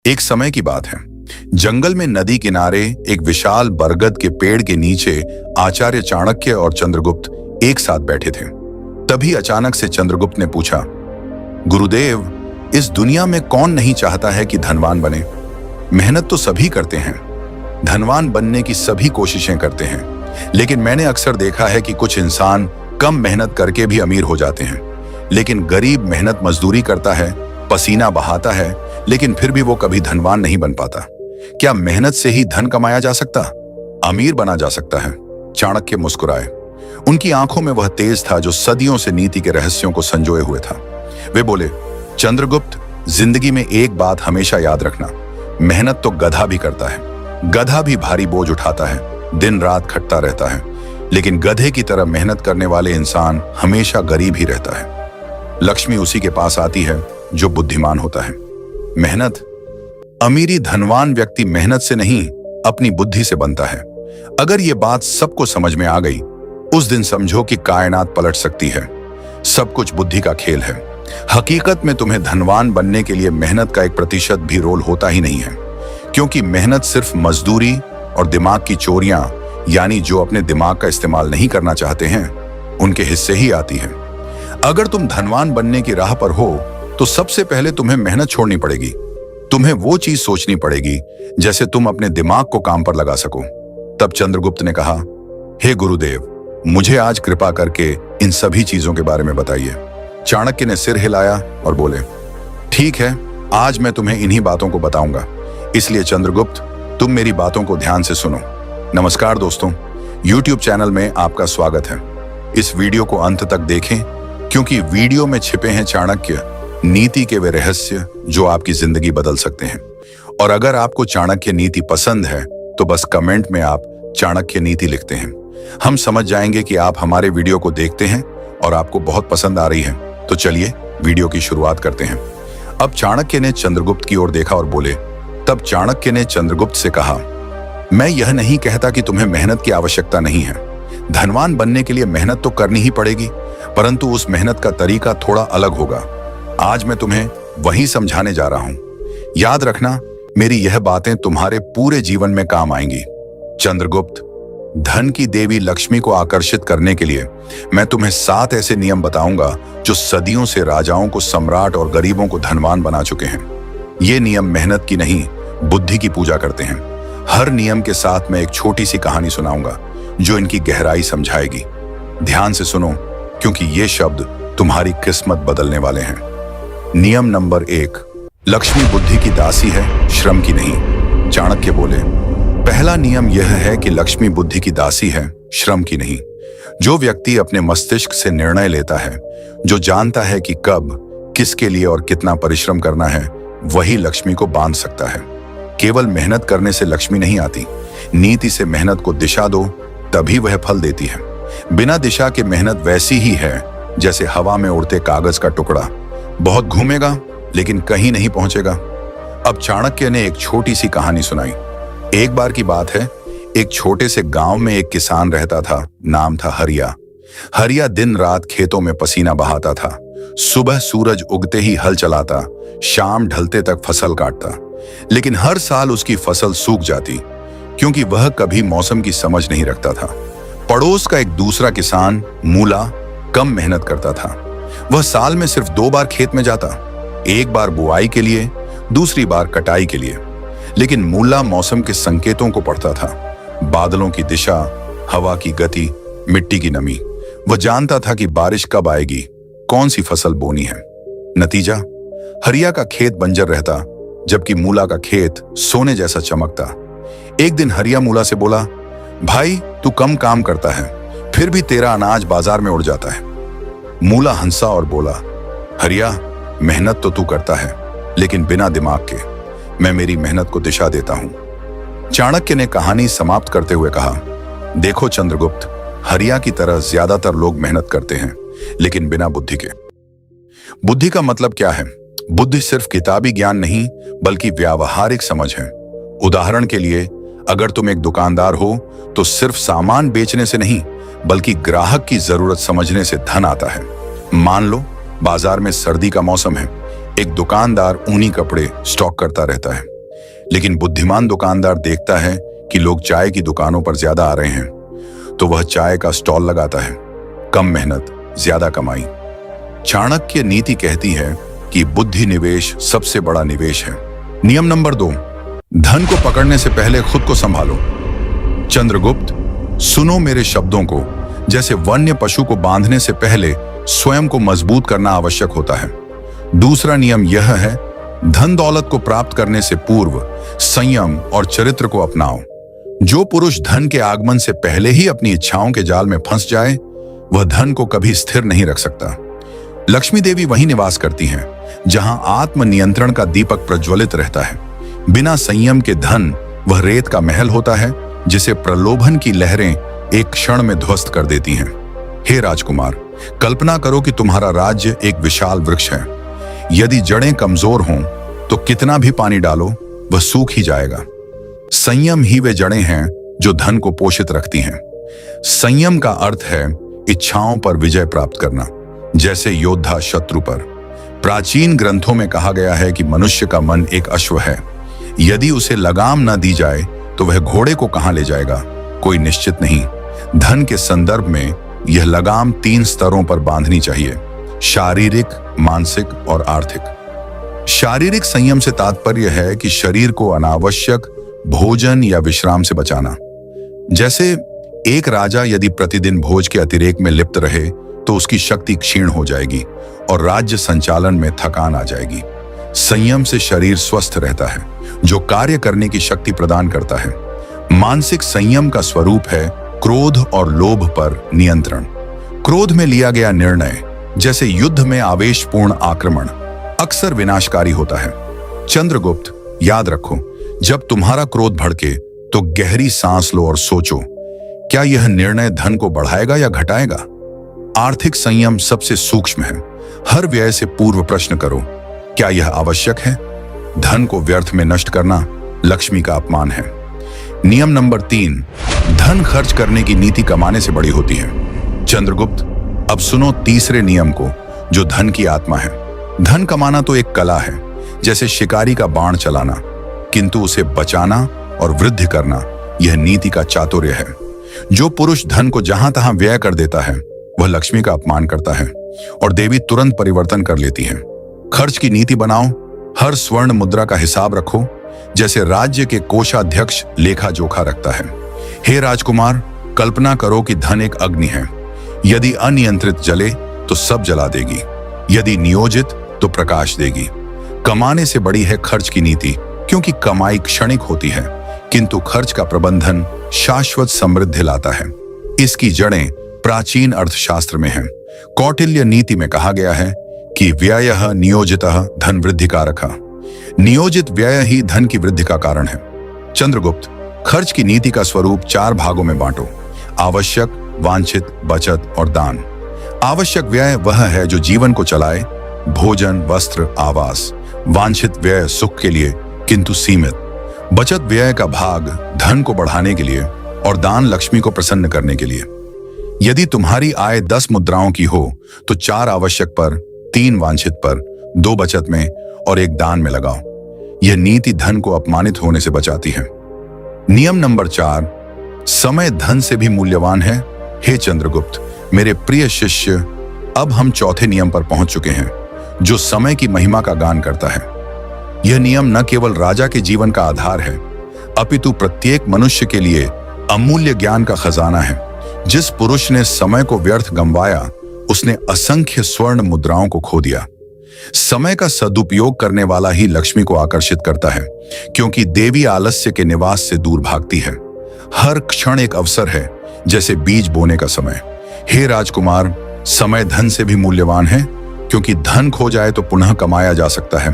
एक समय की बात है। जंगल में नदी किनारे एक विशाल बरगद के पेड़ के नीचे आचार्य चाणक्य और चंद्रगुप्त एक साथ बैठे थे। तभी अचानक से चंद्रगुप्त ने पूछा, गुरुदेव, इस दुनिया में कौन नहीं चाहता है कि धनवान बने? मेहनत तो सभी करते हैं, धनवान बनने की सभी कोशिशें करते हैं, लेकिन मैंने अक्सर देखा है कि कुछ इंसान कम मेहनत करके भी अमीर हो जाते हैं। लेकिन गरीब मेहनत मजदूरी करता है, पसीना बहाता है, लेकिन फिर भी वो कभी धनवान नहीं बन पाता। क्या मेहनत से ही धन कमाया जा सकता, अमीर बना जा सकता है? चाणक्य मुस्कुराए। उनकी आंखों में वह तेज था जो सदियों से नीति के रहस्यों को संजोए हुए था। वे बोले, चंद्रगुप्त, जिंदगी में एक बात हमेशा याद रखना, मेहनत तो गधा भी करता है, गधा भी भारी बोझ उठाता है, दिन रात खटता रहता है, लेकिन गधे की तरह मेहनत करने वाले इंसान हमेशा गरीब ही रहता है। लक्ष्मी उसी के पास आती है जो बुद्धिमान होता है। मेहनत, अमीरी धनवान व्यक्ति मेहनत से नहीं अपनी बुद्धि से बनता है। अगर ये बात सबको समझ में आ गई, उस दिन समझो कि कायनात पलट सकती है। सब कुछ बुद्धि का खेल है। हकीकत में तुम्हें धनवान बनने के लिए मेहनत का 1% भी रोल होता ही नहीं है, क्योंकि मेहनत सिर्फ मजदूरी और दिमाग की चोरियां, यानी जो अपने दिमाग का इस्तेमाल नहीं करना चाहते हैं, उनके हिस्से ही आती है। अगर तुम धनवान बनने की राह पर हो तो सबसे पहले तुम्हें मेहनत छोड़नी पड़ेगी। तुम्हें वो चीज सोचनी पड़ेगी जैसे तुम अपने दिमाग को काम पर लगा सको। तब चंद्रगुप्त ने कहा, हे गुरुदेव, मुझे आज कृपा करके इन सभी चीजों के बारे में बताइए। चाणक्य ने सिर हिलाया और बोले, ठीक है, आज मैं तुम्हें इन्हीं बातों को बताऊंगा। इसलिए चंद्रगुप्त, तुम मेरी बातों को ध्यान से सुनो। नमस्कार दोस्तों, YouTube चैनल में आपका स्वागत है। इस वीडियो को अंत तक देखें, क्योंकि वीडियो में छिपे हैं चाणक्य नीति के वे रहस्य जो आपकी जिंदगी बदल सकते हैं। और अगर आपको चाणक्य नीति पसंद है तो बस कमेंट में आप चाणक्य नीति लिखते हैं। हम समझ जाएंगे कि आप हमारे वीडियो को देखते हैं और आपको बहुत पसंद आ रही है। तो चलिए वीडियो की शुरुआत करते हैं। अब चाणक्य ने चंद्रगुप्त की ओर देखा और बोले, तब चाणक्य ने चंद्रगुप्त से कहा, मैं यह नहीं कहता कि तुम्हें मेहनत की आवश्यकता नहीं है। धनवान बनने के लिए मेहनत तो करनी ही पड़ेगी, परंतु उस मेहनत का तरीका थोड़ा अलग होगा। आज मैं तुम्हें वही समझाने जा रहा हूं। याद रखना, मेरी यह बातें तुम्हारे पूरे जीवन में काम आएंगी। चंद्रगुप्त, धन की देवी लक्ष्मी को आकर्षित करने के लिए मैं तुम्हें 7 ऐसे नियम बताऊंगा जो सदियों से राजाओं को सम्राट और गरीबों को धनवान बना चुके हैं। ये नियम मेहनत की नहीं, बुद्धि की पूजा करते हैं। हर नियम के साथ मैं एक छोटी सी कहानी सुनाऊंगा जो इनकी गहराई समझाएगी। ध्यान से सुनो, क्योंकि ये शब्द तुम्हारी किस्मत बदलने वाले हैं। नियम नंबर 1, लक्ष्मी बुद्धि की दासी है, श्रम की नहीं। चाणक्य बोले, पहला नियम यह है कि लक्ष्मी बुद्धि की दासी है, श्रम की नहीं। जो व्यक्ति अपने मस्तिष्क से निर्णय लेता है, जो जानता है कि कब, किसके लिए और कितना परिश्रम करना है, वही लक्ष्मी को बांध सकता है। केवल मेहनत करने से लक्ष्मी नहीं आती, नीति से मेहनत को दिशा दो, तभी वह फल देती है। बिना दिशा के मेहनत वैसी ही है जैसे हवा में उड़ते कागज का टुकड़ा, बहुत घूमेगा लेकिन कहीं नहीं पहुंचेगा। अब चाणक्य ने एक छोटी सी कहानी सुनाई। एक बार की बात है, एक छोटे से गांव में एक किसान रहता था। नाम था हरिया। हरिया दिन रात खेतों में पसीना बहाता था। सुबह सूरज उगते ही हल चलाता, शाम ढलते तक फसल काटता। लेकिन हर साल उसकी फसल सूख जाती, क्योंकि वह कभी मौसम की समझ नहीं रखता था। पड़ोस का एक दूसरा किसान मूला कम मेहनत करता था। वह साल में सिर्फ 2 बार खेत में जाता, एक बार बुआई के लिए, दूसरी बार कटाई के लिए। लेकिन मूला मौसम के संकेतों को पढ़ता था, बादलों की दिशा, हवा की गति, मिट्टी की नमी। वह जानता था कि बारिश कब आएगी, कौन सी फसल बोनी है। नतीजा, हरिया का खेत बंजर रहता, जबकि मूला का खेत सोने जैसा चमकता। एक दिन हरिया मूला से बोला, भाई, तू कम काम करता है, फिर भी तेरा अनाज बाजार में उड़ जाता है। मूला हंसा और बोला, हरिया, मेहनत तो तू करता है, लेकिन बिना दिमाग के। मैं मेरी मेहनत को दिशा देता हूं। चाणक्य ने कहानी समाप्त करते हुए कहा, देखो चंद्रगुप्त, हरिया की तरह ज्यादातर लोग मेहनत करते हैं, लेकिन बिना बुद्धि के। बुद्धि का मतलब क्या है? बुद्धि सिर्फ किताबी ज्ञान नहीं, बल्कि व्यावहारिक समझ है। उदाहरण के लिए, अगर तुम एक दुकानदार हो तो सिर्फ सामान बेचने से नहीं, बल्कि ग्राहक की जरूरत समझने से धन आता है। मान लो बाजार में सर्दी का मौसम है, एक दुकानदार ऊनी कपड़े स्टॉक करता रहता है। लेकिन बुद्धिमान दुकानदार देखता है कि लोग चाय की दुकानों पर ज्यादा आ रहे हैं, तो वह चाय का स्टॉल लगाता है। कम मेहनत, ज्यादा कमाई। चाणक्य नीति कहती है कि बुद्धि निवेश सबसे बड़ा निवेश है। नियम नंबर 2, धन को पकड़ने से पहले खुद को संभालो। चंद्रगुप्त, सुनो मेरे शब्दों को। जैसे वन्य पशु को बांधने से पहले स्वयं को मजबूत करना आवश्यक होता है। दूसरा नियम यह है, धन दौलत को प्राप्त करने से पूर्व संयम और चरित्र को अपनाओ। जो पुरुष धन के आगमन से पहले ही अपनी इच्छाओं के जाल में फंस जाए, वह धन को कभी स्थिर नहीं रख सकता। लक्ष्मी देवी वहीं निवास करती हैं जहां आत्म नियंत्रण का दीपक प्रज्वलित रहता है। बिना संयम के धन वह रेत का महल होता है जिसे प्रलोभन की लहरें एक क्षण में ध्वस्त कर देती हैं। हे राजकुमार, कल्पना करो कि तुम्हारा राज्य एक विशाल वृक्ष है। यदि जड़ें कमजोर हों तो कितना भी पानी डालो वह सूख ही जाएगा। संयम ही वे जड़ें हैं जो धन को पोषित रखती हैं। संयम का अर्थ है इच्छाओं पर विजय प्राप्त करना, जैसे योद्धा शत्रु पर। प्राचीन ग्रंथों में कहा गया है कि मनुष्य का मन एक अश्व है। यदि उसे लगाम न दी जाए तो वह घोड़े को कहां ले जाएगा, कोई निश्चित नहीं। धन के संदर्भ में यह लगाम 3 स्तरों पर बांधनी चाहिए: शारीरिक, मानसिक और आर्थिक। शारीरिक संयम से तात्पर्य है कि शरीर को अनावश्यक भोजन या विश्राम से बचाना। जैसे एक राजा यदि प्रतिदिन भोज के अतिरेक में लिप्त रहे तो उसकी शक्ति क्षीण हो जाएगी और राज्य संचालन में थकान आ जाएगी। संयम से शरीर स्वस्थ रहता है, जो कार्य करने की शक्ति प्रदान करता है। मानसिक संयम का स्वरूप है क्रोध और लोभ पर नियंत्रण। क्रोध में लिया गया निर्णय, जैसे युद्ध में आवेशपूर्ण आक्रमण, अक्सर विनाशकारी होता है। चंद्रगुप्त, याद रखो, जब तुम्हारा क्रोध भड़के तो गहरी सांस लो और सोचो, क्या यह निर्णय धन को बढ़ाएगा या घटाएगा? आर्थिक संयम सबसे सूक्ष्म है। हर व्यय से पूर्व प्रश्न करो, क्या यह आवश्यक है? धन को व्यर्थ में नष्ट करना लक्ष्मी का अपमान है। नियम नंबर 3, धन खर्च करने की नीति कमाने से बड़ी होती है। चंद्रगुप्त, अब सुनो तीसरे नियम को, जो धन की आत्मा है। धन कमाना तो एक कला है, जैसे शिकारी का बाण चलाना, किंतु उसे बचाना और वृद्धि करना यह नीति का चातुर्य है। जो पुरुष धन को जहां तहां व्यय कर देता है वह लक्ष्मी का अपमान करता है और देवी तुरंत परिवर्तन कर लेती है। खर्च की नीति बनाओ, हर स्वर्ण मुद्रा का हिसाब रखो, जैसे राज्य के कोषाध्यक्ष लेखा जोखा रखता है। हे राजकुमार, कल्पना करो कि धन एक अग्नि है। यदि अनियंत्रित जले तो सब जला देगी, यदि नियोजित तो प्रकाश देगी। कमाने से बड़ी है खर्च की नीति, क्योंकि कमाई क्षणिक होती है, किंतु खर्च का प्रबंधन शाश्वत समृद्धि लाता है। इसकी जड़ें प्राचीन अर्थशास्त्र में हैं। कौटिल्य नीति में कहा गया है कि व्ययः नियोजितः धन वृद्धि कारकः। नियोजित व्यय ही धन की वृद्धि का कारण है। चंद्रगुप्त, खर्च की नीति का स्वरूप 4 भागों में बांटो: आवश्यक, वांछित, बचत और दान। आवश्यक व्यय वह है जो जीवन को चलाए, भोजन, वस्त्र, आवास। वांछित व्यय सुख के लिए, किंतु सीमित। बचत व्यय का भाग धन को बढ़ाने के लिए और दान लक्ष्मी को प्रसन्न करने के लिए। यदि तुम्हारी आय 10 मुद्राओं की हो तो 4 आवश्यक पर, 3 वांछित पर, 2 बचत में और 1 दान में लगाओ। यह नीति धन को अपमानित होने से बचाती है। नियम नंबर 4, समय धन से भी मूल्यवान है। हे चंद्रगुप्त, मेरे प्रिय शिष्य, अब हम चौथे नियम पर पहुंच चुके हैं, जो समय की महिमा का गान करता है। यह नियम न केवल राजा के जीवन का आधार है, अपितु प्रत्येक मनुष्य के लिए अमूल्य ज्ञान का खजाना है। जिस पुरुष ने समय को व्यर्थ गंवाया, उसने असंख्य स्वर्ण मुद्राओं को खो दिया। समय का सदुपयोग करने वाला ही लक्ष्मी को आकर्षित करता है, क्योंकि देवी आलस्य के निवास से दूर भागती है। हर क्षण एक अवसर है, जैसे बीज बोने का समय। हे राजकुमार, समय धन से भी मूल्यवान है, क्योंकि धन खो जाए तो पुनः कमाया जा सकता है,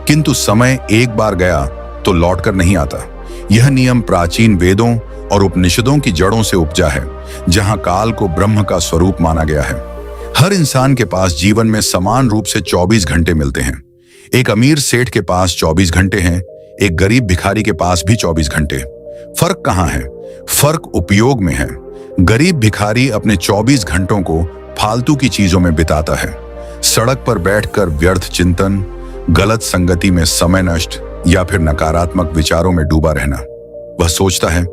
किंतु समय एक बार गया तो लौटकर नहीं आता। यह नियम प्राचीन वेदों और उपनिषदों की जड़ों से उपजा है, जहां काल को ब्रह्म का स्वरूप माना गया है। हर इंसान के पास जीवन में समान रूप से 24 घंटे मिलते हैं। एक अमीर सेठ के पास 24 घंटे हैं, एक गरीब भिखारी के पास भी 24 घंटे। फर्क कहाँ है? फर्क उपयोग में है। गरीब भिखारी अपने 24 घंटों को फालतू की चीजों में बिताता है। सड़क पर बैठकर व्यर्थ चिंतन, गलत संगति में समय नष्ट या फिर नकारात्मक विचारों में डूबा रहना। वह सोचता है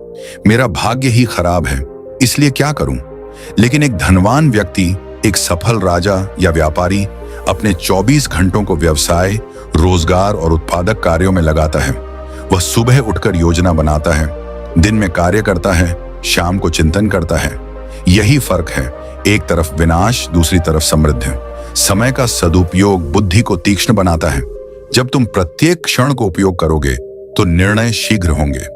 मेरा भाग्य ही खराब है, इसलिए क्या करूं। लेकिन एक धनवान व्यक्ति, एक सफल राजा या व्यापारी अपने 24 घंटों को व्यवसाय, रोजगार और उत्पादक कार्यों में लगाता है। वह सुबह उठकर योजना बनाता है, दिन में कार्य करता है, शाम को चिंतन करता है। यही फर्क है, एक तरफ विनाश, दूसरी तरफ समृद्धि। समय का सदुपयोग बुद्धि को तीक्ष्ण बनाता है। जब तुम प्रत्येक क्षण को उपयोग करोगे तो निर्णय शीघ्र होंगे।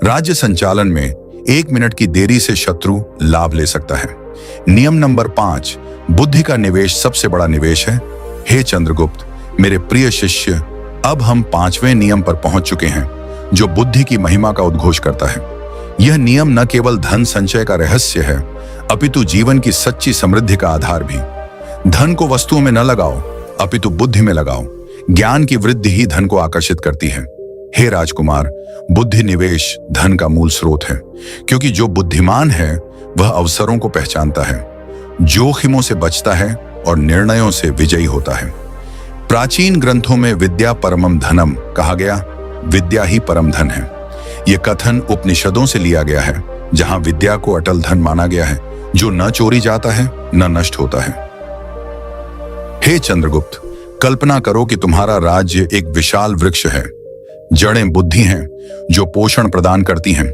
राज्य संचालन में 1 मिनट की देरी से शत्रु लाभ ले सकता है। नियम नंबर 5, बुद्धि का निवेश सबसे बड़ा निवेश है। हे चंद्रगुप्त, मेरे प्रिय शिष्य, अब हम 5वें नियम पर पहुंच चुके हैं, जो बुद्धि की महिमा का उद्घोष करता है। यह नियम न केवल धन संचय का रहस्य है, अपितु जीवन की सच्ची समृद्धि का आधार भी। धन को वस्तुओं में न लगाओ, अपितु बुद्धि में लगाओ। ज्ञान की वृद्धि ही धन को आकर्षित करती है। हे राजकुमार, बुद्धि निवेश धन का मूल स्रोत है, क्योंकि जो बुद्धिमान है वह अवसरों को पहचानता है, जोखिमों से बचता है और निर्णयों से विजयी होता है। प्राचीन ग्रंथों में विद्या परमम धनम कहा गया, विद्या ही परम धन है। यह कथन उपनिषदों से लिया गया है, जहां विद्या को अटल धन माना गया है, जो न चोरी जाता है न नष्ट होता है। हे चंद्रगुप्त, कल्पना करो कि तुम्हारा राज्य एक विशाल वृक्ष है। जड़ें बुद्धि हैं जो पोषण प्रदान करती हैं।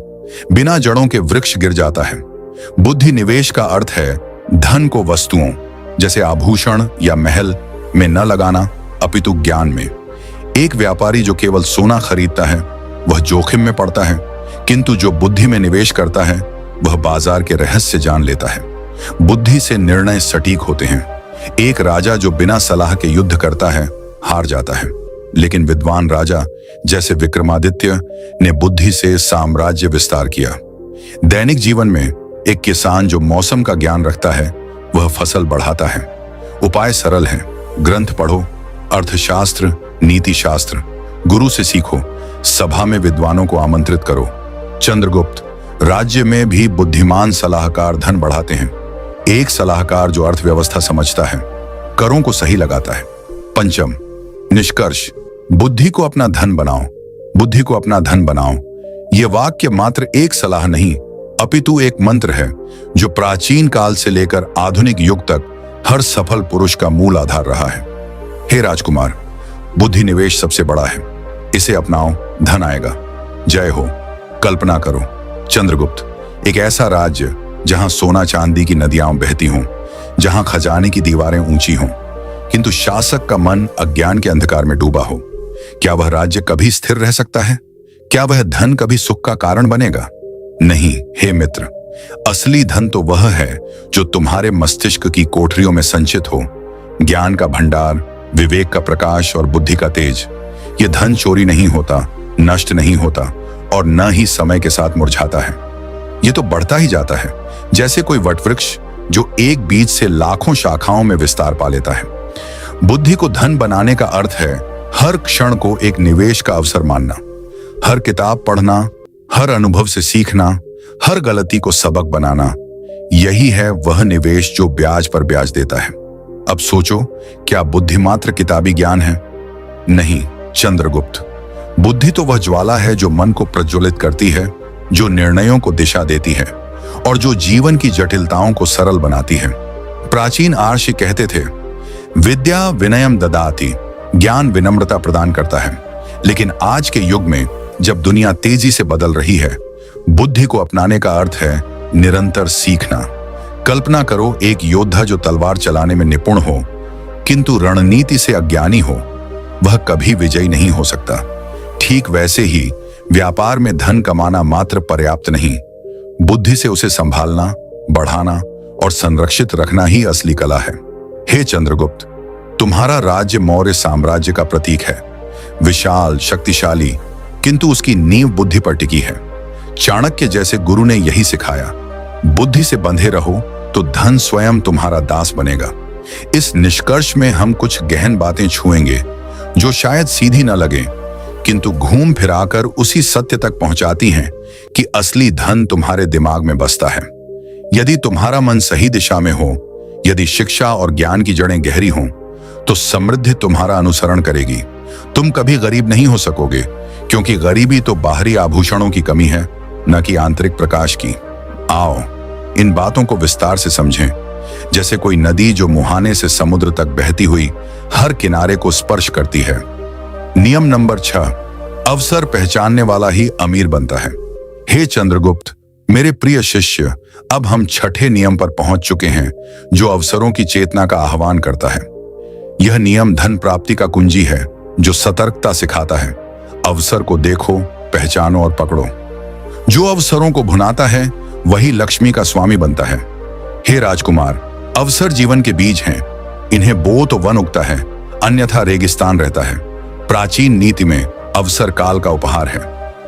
बिना जड़ों के वृक्ष गिर जाता है। बुद्धि निवेश का अर्थ है धन को वस्तुओं जैसे आभूषण या महल में न लगाना, अपितु ज्ञान में। एक व्यापारी जो केवल सोना खरीदता है वह जोखिम में पड़ता है, किंतु जो बुद्धि में निवेश करता है वह बाजार के रहस्य जान लेता है। बुद्धि से निर्णय सटीक होते हैं। एक राजा जो बिना सलाह के युद्ध करता है हार जाता है, लेकिन विद्वान राजा जैसे विक्रमादित्य ने बुद्धि से साम्राज्य विस्तार किया। दैनिक जीवन में एक किसान जो मौसम का ज्ञान रखता है वह फसल बढ़ाता है। उपाय सरल है, ग्रंथ पढ़ो, अर्थशास्त्र, नीति शास्त्र, गुरु से सीखो, सभा में विद्वानों को आमंत्रित करो। चंद्रगुप्त, राज्य में भी बुद्धिमान सलाहकार धन बढ़ाते हैं। एक सलाहकार जो अर्थव्यवस्था समझता है, करों को सही लगाता है। पंचम निष्कर्ष, बुद्धि को अपना धन बनाओ, बुद्धि को अपना धन बनाओ। यह वाक्य मात्र एक सलाह नहीं, अपितु एक मंत्र है जो प्राचीन काल से लेकर आधुनिक युग तक हर सफल पुरुष का मूल आधार रहा है। हे राजकुमार, बुद्धि निवेश सबसे बड़ा है, इसे अपनाओ, धन आएगा। जय हो। कल्पना करो चंद्रगुप्त, एक ऐसा राज्य जहां सोना चांदी की नदियां बहती हों, जहां खजाने की दीवारें ऊंची हों, किंतु शासक का मन अज्ञान के अंधकार में डूबा हो। क्या वह राज्य कभी स्थिर रह सकता है? क्या वह धन कभी सुख का कारण बनेगा? नहीं। हे मित्र, असली धन तो वह है जो तुम्हारे मस्तिष्क की कोठरियों में संचित हो। ज्ञान का भंडार, विवेक का प्रकाश और बुद्धि का तेज। यह धन चोरी नहीं होता, नष्ट नहीं होता और न ही समय के साथ मुरझाता है। यह तो बढ़ता ही जाता है, जैसे कोई वटवृक्ष जो एक बीज से लाखों शाखाओं में विस्तार पा लेता है। बुद्धि को धन बनाने का अर्थ है हर क्षण को एक निवेश का अवसर मानना, हर किताब पढ़ना, हर अनुभव से सीखना, हर गलती को सबक बनाना। यही है वह निवेश जो ब्याज पर ब्याज देता है। अब सोचो, क्या बुद्धि मात्र किताबी ज्ञान है? नहीं चंद्रगुप्त, बुद्धि तो वह ज्वाला है जो मन को प्रज्वलित करती है, जो निर्णयों को दिशा देती है और जो जीवन की जटिलताओं को सरल बनाती है। प्राचीन आर्षि कहते थे, विद्या विनयम ददाति, ज्ञान विनम्रता प्रदान करता है। लेकिन आज के युग में जब दुनिया तेजी से बदल रही है, बुद्धि को अपनाने का अर्थ है निरंतर सीखना। कल्पना करो, एक योद्धा जो तलवार चलाने में निपुण हो किंतु रणनीति से अज्ञानी हो, वह कभी विजयी नहीं हो सकता। ठीक वैसे ही व्यापार में धन कमाना मात्र पर्याप्त नहीं, बुद्धि से उसे संभालना, बढ़ाना और संरक्षित रखना ही असली कला है। हे चंद्रगुप्त, तुम्हारा राज्य मौर्य साम्राज्य का प्रतीक है, विशाल, शक्तिशाली, किंतु उसकी नींव बुद्धि पर टिकी है। चाणक्य जैसे गुरु ने यही सिखाया, बुद्धि से बंधे रहो तो धन स्वयं तुम्हारा दास बनेगा। इस निष्कर्ष में हम कुछ गहन बातें छुएंगे जो शायद सीधी न लगे, किंतु घूम फिराकर उसी सत्य तक पहुंचाती हैं कि असली धन तुम्हारे दिमाग में बसता है। यदि तुम्हारा मन सही दिशा में हो, यदि शिक्षा और ज्ञान की जड़ें गहरी हों, तो समृद्धि तुम्हारा अनुसरण करेगी तुम कभी गरीब नहीं हो सकोगे, क्योंकि गरीबी तो बाहरी आभूषणों की कमी है, न कि आंतरिक प्रकाश की। आओ इन बातों को विस्तार से समझें, जैसे कोई नदी जो मुहाने से समुद्र तक बहती हुई हर किनारे को स्पर्श करती है। नियम नंबर 6, अवसर पहचानने वाला ही अमीर बनता है। हे चंद्रगुप्त, मेरे प्रिय शिष्य, अब हम छठे नियम पर पहुंच चुके हैं, जो अवसरों की चेतना का आह्वान करता है। यह नियम धन प्राप्ति का कुंजी है, जो सतर्कता सिखाता है। अवसर को देखो, पहचानो और पकड़ो। जो अवसरों को भुनाता है वही लक्ष्मी का स्वामी बनता है। हे राजकुमार, अवसर जीवन के बीज हैं। इन्हें बो तो वन उगता है, अन्यथा रेगिस्तान रहता है। प्राचीन नीति में अवसर काल का उपहार है।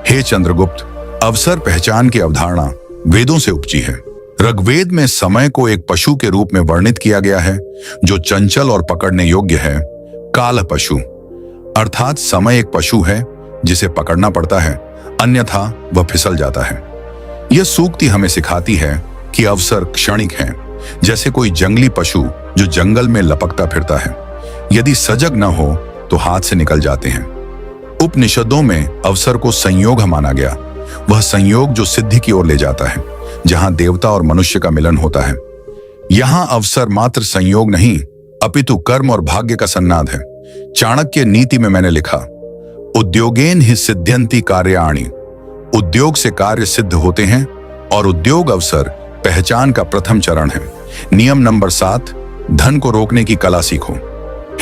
हे चंद्रगुप्त, अवसर पहचान की अवधारणा वेदों से उपजी है। ऋग्वेद में समय को एक पशु के रूप में वर्णित किया गया है, जो चंचल और पकड़ने योग्य है। काल पशु अर्थात समय एक पशु है जिसे पकड़ना पड़ता है, अन्यथा वह फिसल जाता है। यह सूक्ति हमें सिखाती है कि अवसर क्षणिक हैं, जैसे कोई जंगली पशु जो जंगल में लपकता फिरता है। यदि सजग न हो तो हाथ से निकल जाते हैं। उपनिषदों में अवसर को संयोग माना गया, वह संयोग जो सिद्धि की ओर ले जाता है, जहां देवता और मनुष्य का मिलन होता है। यहां अवसर मात्र संयोग नहीं, अपितु कर्म और भाग्य का सन्नाद है। चाणक्य नीति में मैंने लिखा, उद्योगेन ही सिद्ध्यन्ति कार्याणि। उद्योग से कार्य सिद्ध होते हैं और उद्योग अवसर पहचान का प्रथम चरण है। नियम नंबर 7, धन को रोकने की कला सीखो।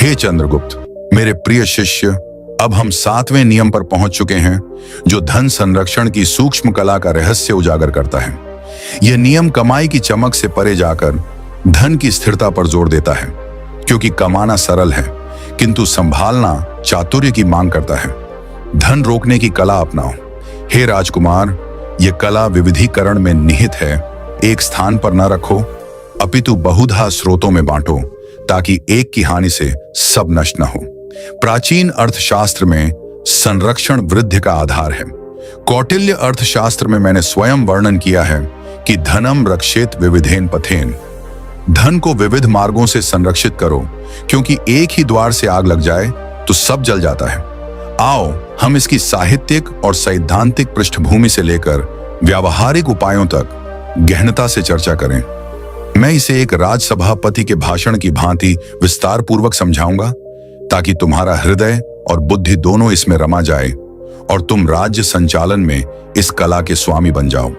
हे चंद्रगुप्त, मेरे प्रिय शिष्य, अब हम 7वें नियम पर पहुंच चुके हैं, जो धन संरक्षण की सूक्ष्म कला का रहस्य उजागर करता है। यह नियम कमाई की चमक से परे जाकर धन की स्थिरता पर जोर देता है, क्योंकि कमाना सरल है, किंतु संभालना चातुर्य की मांग करता है। धन रोकने की कला अपनाओ। हे राजकुमार, यह कला विविधीकरण में निहित है। एक स्थान पर न रखो, अपितु बहुधा स्रोतों में बांटो, ताकि एक की हानि से सब नष्ट न हो। प्राचीन अर्थशास्त्र में संरक्षण वृद्धि का आधार है। कौटिल्य अर्थशास्त्र में मैंने स्वयं वर्णन किया है कि धनम रक्षेत विविधेन पथेन। धन को विविध मार्गों से संरक्षित करो, क्योंकि एक ही द्वार से आग लग जाए तो सब जल जाता है। आओ हम इसकी साहित्यिक और सैद्धांतिक पृष्ठभूमि से लेकर व्यावहारिक उपायों तक गहनता से चर्चा करें। मैं इसे एक राजसभापति के भाषण की भांति विस्तार पूर्वक समझाऊंगा, ताकि तुम्हारा हृदय और बुद्धि दोनों इसमें रमा जाए और तुम राज्य संचालन में इस कला के स्वामी बन जाओ।